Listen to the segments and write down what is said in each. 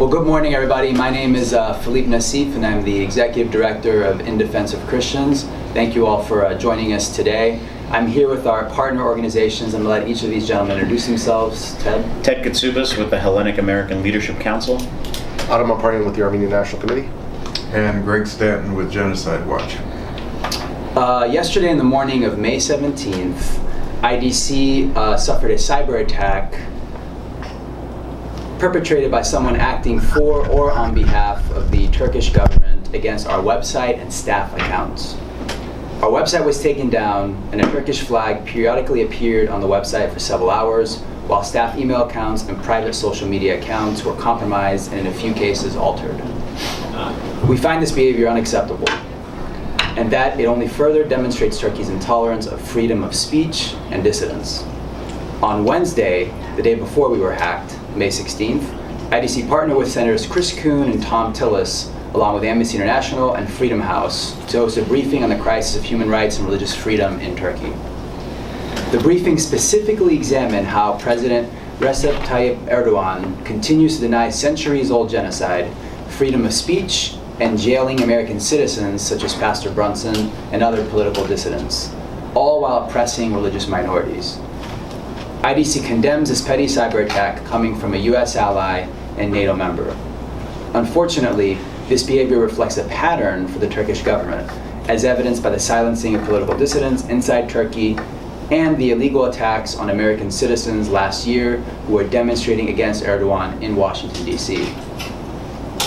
Well, good morning, everybody. My name is Philippe Nassif, and I'm the Executive Director of In Defense of Christians. Thank you all for joining us today. I'm here with our partner organizations. I'm going to let each of these gentlemen introduce themselves. Ted? Ted Katsubas with the Hellenic American Leadership Council. Adam Aparnian with the Armenian National Committee. And Greg Stanton with Genocide Watch. Yesterday in the morning of May 17th, IDC suffered a cyber attack perpetrated by someone acting for or on behalf of the Turkish government against our website and staff accounts. Our website was taken down, and a Turkish flag periodically appeared on the website for several hours, while staff email accounts and private social media accounts were compromised and in a few cases altered. We find this behavior unacceptable, and that it only further demonstrates Turkey's intolerance of freedom of speech and dissidence. On Wednesday, the day before we were hacked, May 16th, IDC partnered with Senators Chris Coon and Tom Tillis, along with Amnesty International and Freedom House, to host a briefing on the crisis of human rights and religious freedom in Turkey. The briefing specifically examined how President Recep Tayyip Erdogan continues to deny centuries-old genocide, freedom of speech, and jailing American citizens such as Pastor Brunson and other political dissidents, all while oppressing religious minorities. IDC condemns this petty cyber attack coming from a U.S. ally and NATO member. Unfortunately, this behavior reflects a pattern for the Turkish government, as evidenced by the silencing of political dissidents inside Turkey and the illegal attacks on American citizens last year who were demonstrating against Erdogan in Washington, D.C.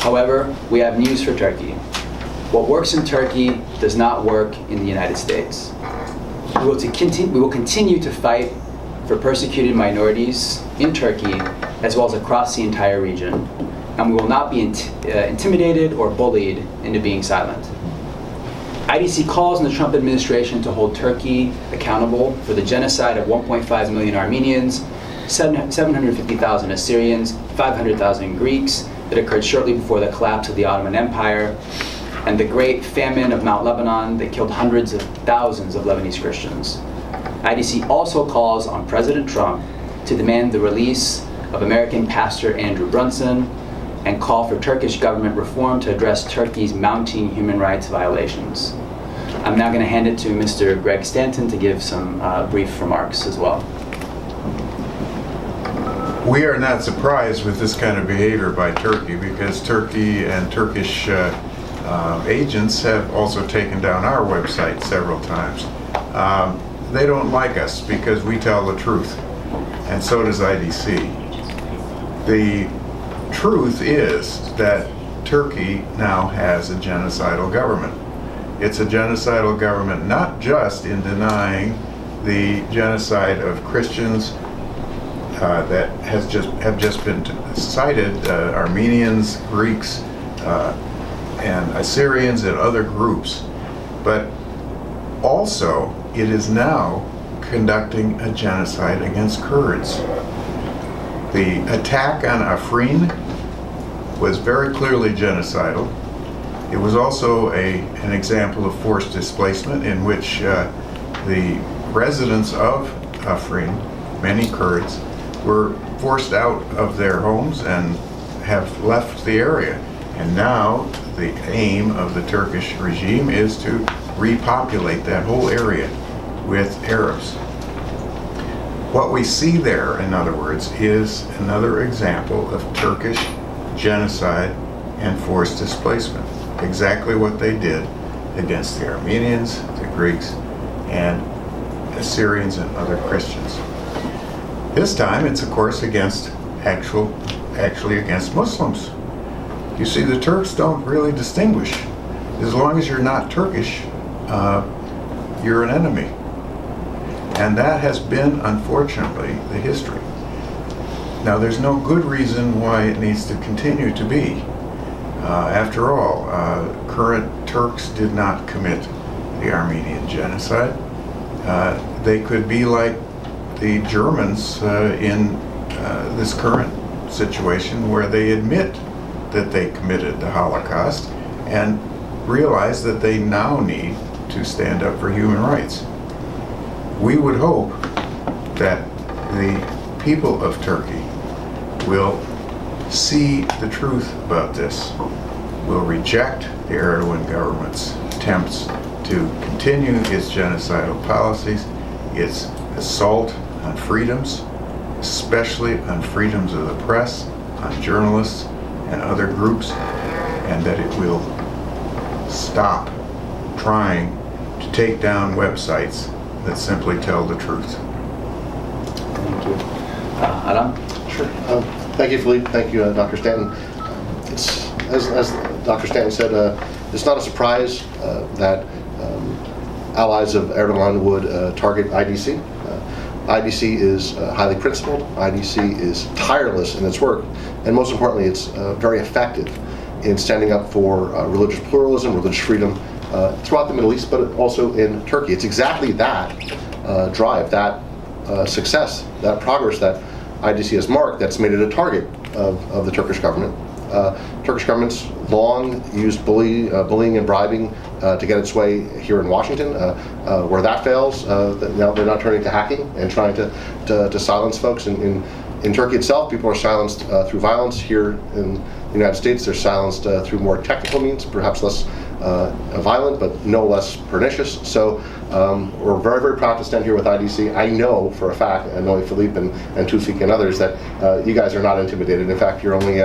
However, we have news for Turkey. What works in Turkey does not work in the United States. We will continue to fight for persecuted minorities in Turkey, as well as across the entire region, and we will not be intimidated or bullied into being silent. IDC calls on the Trump administration to hold Turkey accountable for the genocide of 1.5 million Armenians, 750,000 Assyrians, 500,000 Greeks that occurred shortly before the collapse of the Ottoman Empire, and the Great Famine of Mount Lebanon that killed hundreds of thousands of Lebanese Christians. IDC also calls on President Trump to demand the release of American pastor Andrew Brunson and call for Turkish government reform to address Turkey's mounting human rights violations. I'm now going to hand it to Mr. Greg Stanton to give some brief remarks as well. We are not surprised with this kind of behavior by Turkey because Turkey and Turkish agents have also taken down our website several times. They don't like us because we tell the truth, and so does IDC. The truth is that Turkey now has a genocidal government. It's a genocidal government not just in denying the genocide of Christians that have just been cited, Armenians, Greeks, and Assyrians and other groups, but also it is now conducting a genocide against Kurds. The attack on Afrin was very clearly genocidal. It was also an example of forced displacement in which the residents of Afrin, many Kurds, were forced out of their homes and have left the area. And now the aim of the Turkish regime is to repopulate that whole area with Arabs. What we see there, in other words, is another example of Turkish genocide and forced displacement. Exactly what they did against the Armenians, the Greeks, and Assyrians and other Christians. This time it's of course actually against Muslims. You see, the Turks don't really distinguish. As long as you're not Turkish, you're an enemy. And that has been, unfortunately, the history. Now, there's no good reason why it needs to continue to be. After all, current Turks did not commit the Armenian genocide. They could be like the Germans in this current situation where they admit that they committed the Holocaust and realize that they now need to stand up for human rights. We would hope that the people of Turkey will see the truth about this will reject the Erdogan government's attempts to continue its genocidal policies, its assault on freedoms, especially on freedoms of the press, on journalists and other groups, and that it will stop trying to take down websites that simply tell the truth. Thank you. Adam? Sure. Thank you, Philippe. Thank you, Dr. Stanton. It's, as Dr. Stanton said, it's not a surprise that allies of Erdogan would target IDC. IDC is highly principled. IDC is tireless in its work, and most importantly, it's very effective in standing up for religious pluralism, religious freedom throughout the Middle East, but also in Turkey. It's exactly that drive, that success, that progress that IDC has marked that's made it a target of the Turkish government. Turkish government's long used bullying and bribing to get its way here in Washington. Where that fails, now they're not turning to hacking and trying to silence folks. In Turkey itself, people are silenced through violence. Here in the United States, they're silenced through more technical means, perhaps less violent, but no less pernicious. So we're very, very proud to stand here with IDC. I know for a fact, I know Philippe and Tufik and others, that you guys are not intimidated. In fact, you're only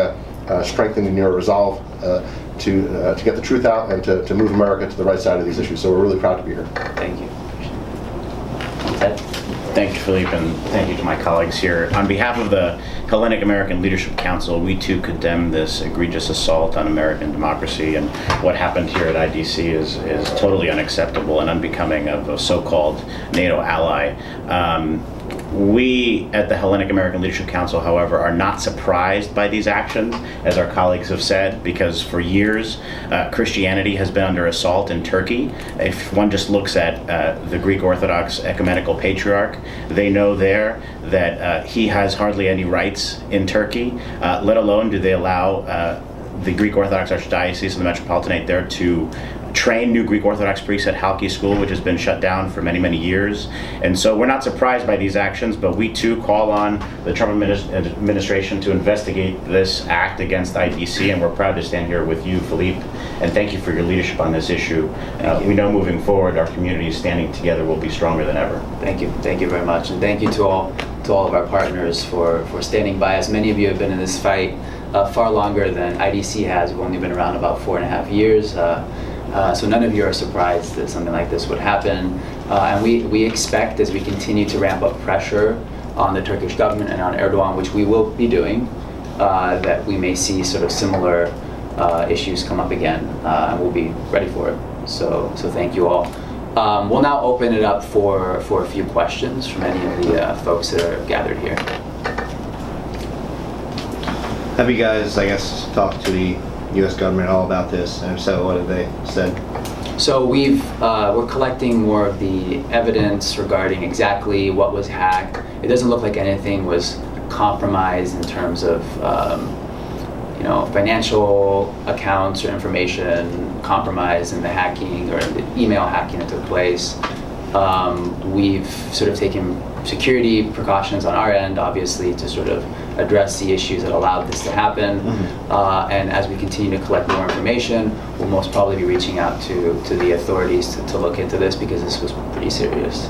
strengthening your resolve to get the truth out and to move America to the right side of these issues. So we're really proud to be here. Thank you. Ted? Thank you, Philippe, and thank you to my colleagues here. On behalf of the Hellenic American Leadership Council, we too condemn this egregious assault on American democracy, and what happened here at IDC is totally unacceptable and unbecoming of a so-called NATO ally. We at the Hellenic American Leadership Council, however, are not surprised by these actions, as our colleagues have said, because for years Christianity has been under assault in Turkey. If one just looks at the Greek Orthodox Ecumenical Patriarch, they know there that he has hardly any rights in Turkey, let alone do they allow the Greek Orthodox Archdiocese and the Metropolitanate there to train new Greek Orthodox priests at Halki School, which has been shut down for many, many years. And so we're not surprised by these actions, but we too call on the Trump administration to investigate this act against IDC, and we're proud to stand here with you, Philippe, and thank you for your leadership on this issue. We know moving forward, our community standing together will be stronger than ever. Thank you. Thank you very much. And thank you to all of our partners for standing by us. Many of you have been in this fight far longer than IDC has. We've only been around about 4.5 years. So none of you are surprised that something like this would happen. And we expect, as we continue to ramp up pressure on the Turkish government and on Erdogan, which we will be doing, that we may see sort of similar issues come up again, and we'll be ready for it. So thank you all. We'll now open it up for a few questions from any of the folks that are gathered here. Have you guys, I guess, talked to the U.S. government all about this, and if so, what have they said? So we're collecting more of the evidence regarding exactly what was hacked. It doesn't look like anything was compromised in terms of financial accounts or information compromised in the hacking or the email hacking that took place. We've sort of taken security precautions on our end, obviously, to sort of address the issues that allowed this to happen. And as we continue to collect more information, we'll most probably be reaching out to the authorities to look into this, because this was pretty serious.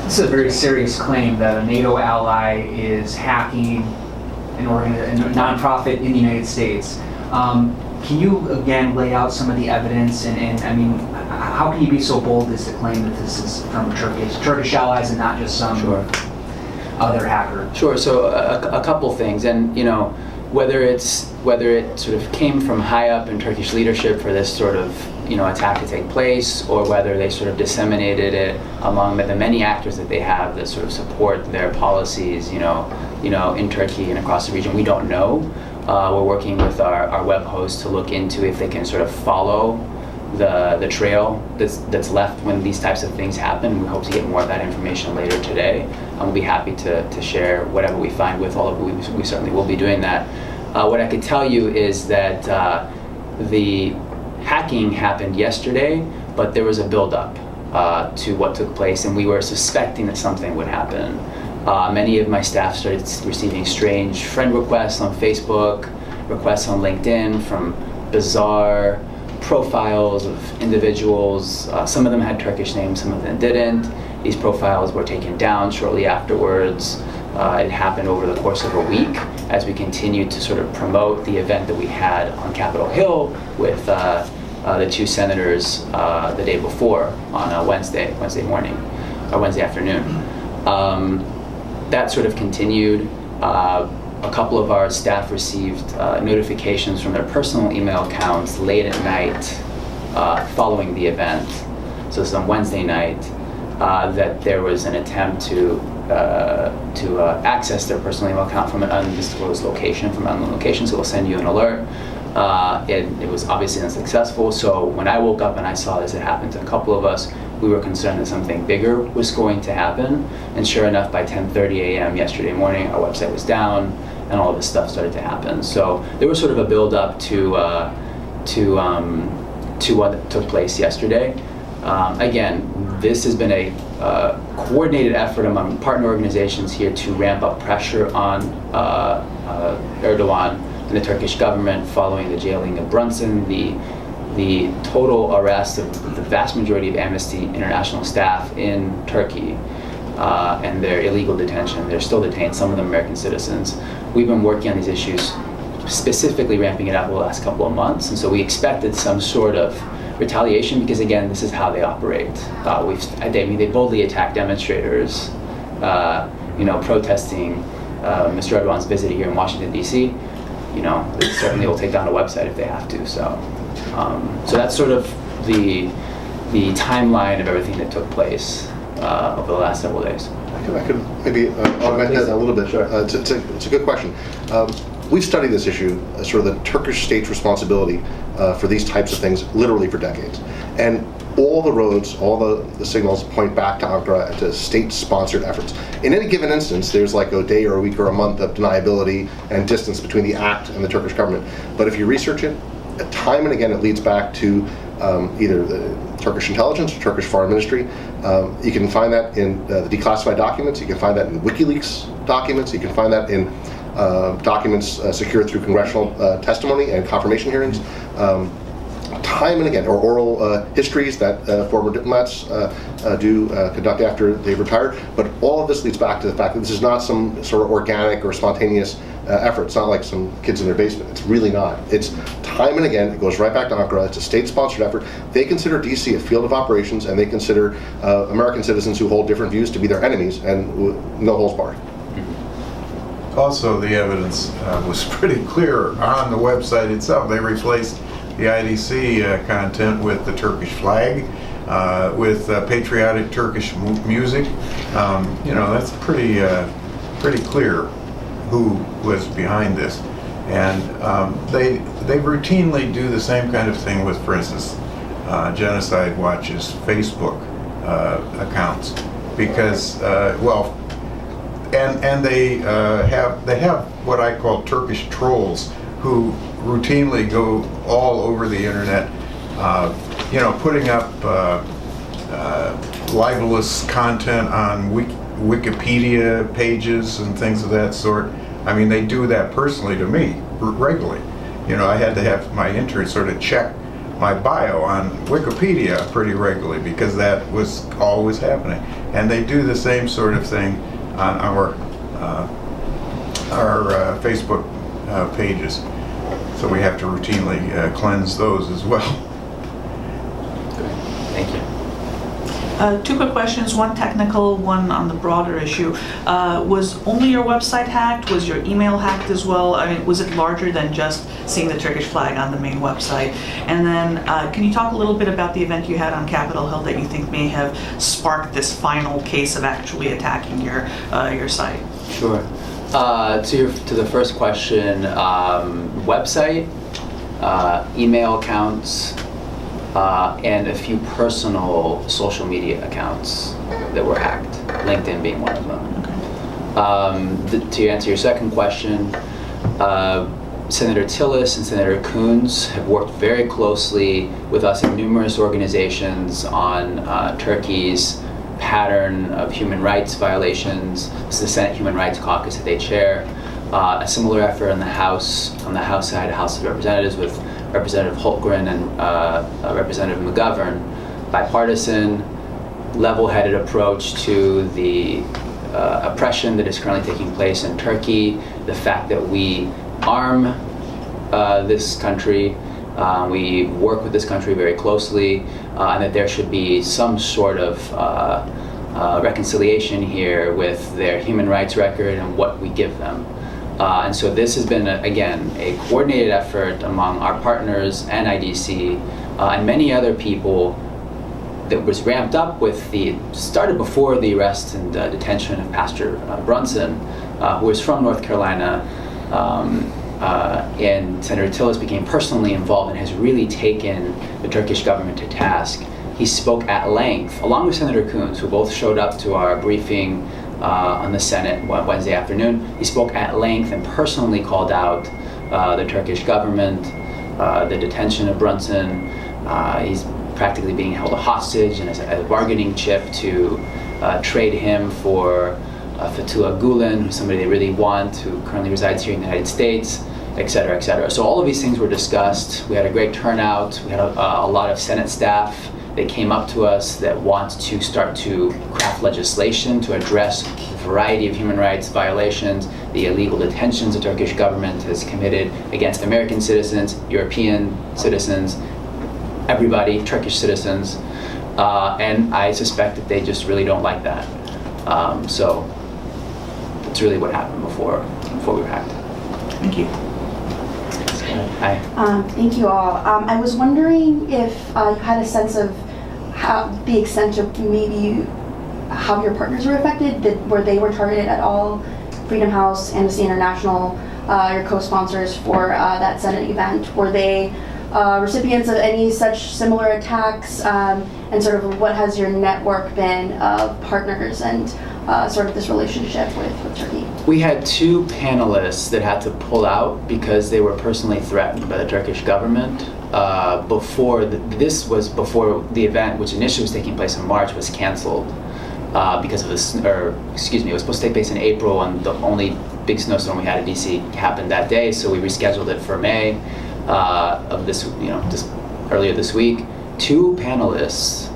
This is a very serious claim that a NATO ally is hacking a nonprofit in the United States. Can you again lay out some of the evidence, and I mean, how can you be so bold as to claim that this is from Turkish allies and not just some other hacker? Sure. So a couple things, and whether it sort of came from high up in Turkish leadership for this sort of attack to take place, or whether they sort of disseminated it among the many actors that they have that sort of support their policies, in Turkey and across the region, we don't know. We're working with our web host to look into if they can sort of follow the trail that's left when these types of things happen. We hope to get more of that information later today, and we'll be happy to share whatever we find with all of you. We certainly will be doing that. What I could tell you is that the hacking happened yesterday, but there was a build-up to what took place, and we were suspecting that something would happen Many of my staff started receiving strange friend requests on Facebook, requests on LinkedIn from bizarre profiles of individuals. Some of them had Turkish names, some of them didn't. These profiles were taken down shortly afterwards. It happened over the course of a week as we continued to sort of promote the event that we had on Capitol Hill with the two senators the day before on a Wednesday morning, or Wednesday afternoon. That sort of continued. A couple of our staff received notifications from their personal email accounts late at night following the event. So this is on Wednesday night, that there was an attempt to access their personal email account from an undisclosed location, from an unknown location, so we'll send you an alert. It was obviously unsuccessful, so when I woke up and I saw this, it happened to a couple of us, we were concerned that something bigger was going to happen, and sure enough, by 10:30 a.m. yesterday morning, our website was down, and all of this stuff started to happen. So there was sort of a build-up to what took place yesterday. Again, this has been a coordinated effort among partner organizations here to ramp up pressure on Erdogan and the Turkish government following the jailing of Brunson, the total arrest of the vast majority of Amnesty International staff in Turkey, and their illegal detention. They're still detained, some of them American citizens. We've been working on these issues, specifically ramping it up over the last couple of months, and so we expected some sort of retaliation because, again, this is how they operate. They boldly attack demonstrators, protesting Mr. Erdogan's visit here in Washington, D.C. They certainly will take down a website if they have to. So that's sort of the timeline of everything that took place over the last several days. I could maybe augment that a little bit. Sure. It's a good question. We've studied this issue, sort of the Turkish state's responsibility for these types of things, literally for decades. And all the roads, all the signals point back to Ankara, to state-sponsored efforts. In any given instance, there's like a day or a week or a month of deniability and distance between the act and the Turkish government. But if you research it, time and again, it leads back to either the Turkish intelligence or Turkish foreign ministry. You can find that in the declassified documents. You can find that in WikiLeaks documents. You can find that in documents secured through congressional testimony and confirmation hearings. Time and again, or oral histories that former diplomats do conduct after they've retired. But all of this leads back to the fact that this is not some sort of organic or spontaneous effort. It's not like some kids in their basement. It's really not. It's time and again, it goes right back to Ankara. It's a state-sponsored effort. They consider DC a field of operations, and they consider American citizens who hold different views to be their enemies, and no holds barred. Also, the evidence was pretty clear on the website itself. They replaced the IDC content with the Turkish flag, with patriotic Turkish music. That's pretty clear who was behind this. And they routinely do the same kind of thing with, for instance, Genocide Watch's Facebook accounts, because and they have what I call Turkish trolls who routinely go all over the internet, putting up libelous content on Wikipedia pages and things of that sort. I mean, they do that personally to me regularly. I had to have my intern sort of check my bio on Wikipedia pretty regularly because that was always happening. And they do the same sort of thing on our Facebook pages. So we have to routinely cleanse those as well. Thank you. Two quick questions, one technical, one on the broader issue. Was only your website hacked? Was your email hacked as well? I mean, was it larger than just seeing the Turkish flag on the main website? And then can you talk a little bit about the event you had on Capitol Hill that you think may have sparked this final case of actually attacking your site? Sure. To the first question, website, email accounts, and a few personal social media accounts that were hacked, LinkedIn being one of them. Okay. To answer your second question, Senator Tillis and Senator Coons have worked very closely with us in numerous organizations on Turkey's pattern of human rights violations. This is the Senate Human Rights Caucus that they chair. A similar effort on the House side, House of Representatives, with Representative Holtgren and Representative McGovern. Bipartisan, level-headed approach to the oppression that is currently taking place in Turkey, the fact that we arm this country, we work with this country very closely, and that there should be some sort of reconciliation here with their human rights record and what we give them. And so this has been, again, a coordinated effort among our partners and IDC and many other people that was ramped up started before the arrest and detention of Pastor Brunson, who was from North Carolina, and Senator Tillis became personally involved and has really taken the Turkish government to task. He spoke at length, along with Senator Coons, who both showed up to our briefing on the Senate Wednesday afternoon. He spoke at length and personally called out the Turkish government, the detention of Brunson. He's practically being held a hostage and as a bargaining chip to trade him for Fethullah Gulen, who's somebody they really want, who currently resides here in the United States, et cetera, et cetera. So all of these things were discussed. We had a great turnout. We had a lot of Senate staff that came up to us that want to start to craft legislation to address a variety of human rights violations, the illegal detentions the Turkish government has committed against American citizens, European citizens, everybody, Turkish citizens, and I suspect that they just really don't like that. So that's really what happened before we were hacked. Thank you. Hi. Thank you all. I was wondering if you had a sense of how the extent of maybe how your partners were affected, where they were targeted at all, Freedom House, Amnesty International, your co-sponsors for that Senate event. Were they recipients of any such similar attacks, and sort of what has your network been of partners and sort of this relationship with Turkey? We had two panelists that had to pull out because they were personally threatened by the Turkish government. This was before the event, which initially was taking place in March, was canceled because of this, or excuse me, it was supposed to take place in April, and the only big snowstorm we had in DC happened that day, so we rescheduled it for May of this, just earlier this week. Two panelists,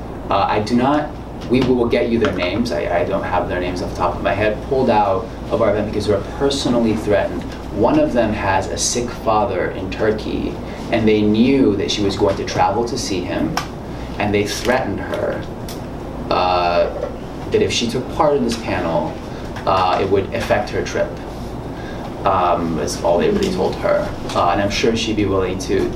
we will get you their names, I don't have their names off the top of my head, pulled out of our event because they were personally threatened. One of them has a sick father in Turkey, and they knew that she was going to travel to see him, and they threatened her that if she took part in this panel, it would affect her trip. Is all they really told her, and I'm sure she'd be willing to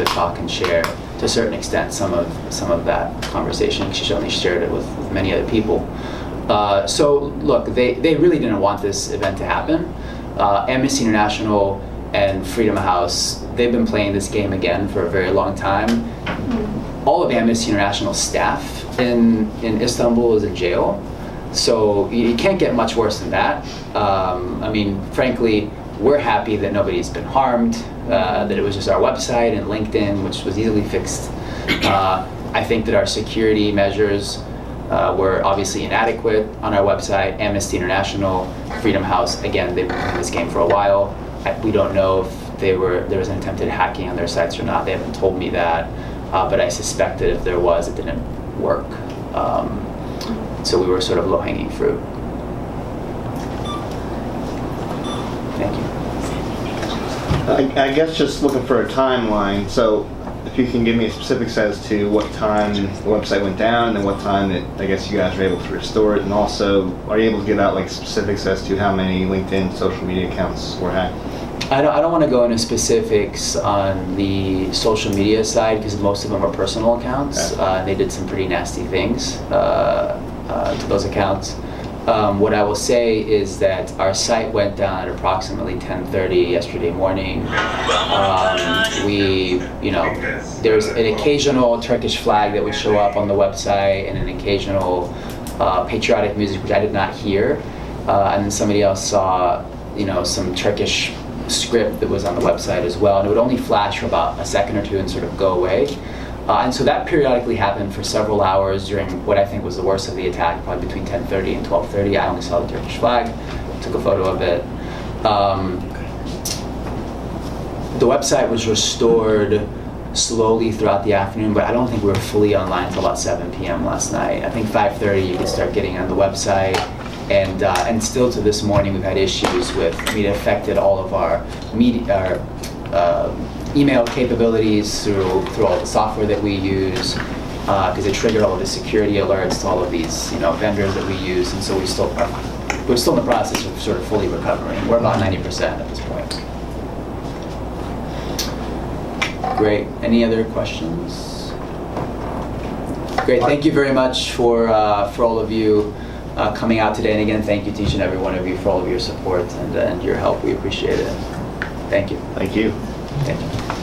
talk and share to a certain extent some of that conversation. She certainly shared it with many other people. So look, they really didn't want this event to happen. Amnesty International and Freedom House, they've been playing this game again for a very long time. All of Amnesty International staff in Istanbul is in jail. So you can't get much worse than that. I mean, frankly, we're happy that nobody's been harmed, that it was just our website and LinkedIn, which was easily fixed. I think that our security measures were obviously inadequate on our website. Amnesty International, Freedom House, again, they've been playing this game for a while. We don't know if there was an attempted hacking on their sites or not. They haven't told me that, but I suspect that if there was, it didn't work. So we were sort of low-hanging fruit. Thank you. I guess just looking for a timeline. So if you can give me specifics as to what time the website went down and then what time that I guess you guys were able to restore it, and also are you able to give out like specifics as to how many LinkedIn social media accounts were hacked? I don't want to go into specifics on the social media side because most of them are personal accounts. Okay. They did some pretty nasty things to those accounts. What I will say is that our site went down at approximately 10:30 yesterday morning. There's an occasional Turkish flag that would show up on the website and an occasional patriotic music, which I did not hear. And then somebody else saw, some Turkish script that was on the website as well, and it would only flash for about a second or two and sort of go away. And so that periodically happened for several hours during what I think was the worst of the attack, probably between 10:30 and 12:30. I only saw the Turkish flag, took a photo of it. The website was restored slowly throughout the afternoon, but I don't think we were fully online until about 7 p.m. last night. I think 5:30 you could start getting on the website, and still to this morning we've had issues with, it affected all of our media, email capabilities through all the software that we use, because it triggered all of the security alerts to all of these vendors that we use, and so we're still in the process of sort of fully recovering. We're about 90% at this point. Great. Any other questions? Great. Thank you very much for all of you coming out today, and again, thank you to each and every one of you for all of your support and your help. We appreciate it. Thank you. Thank you. Thank you.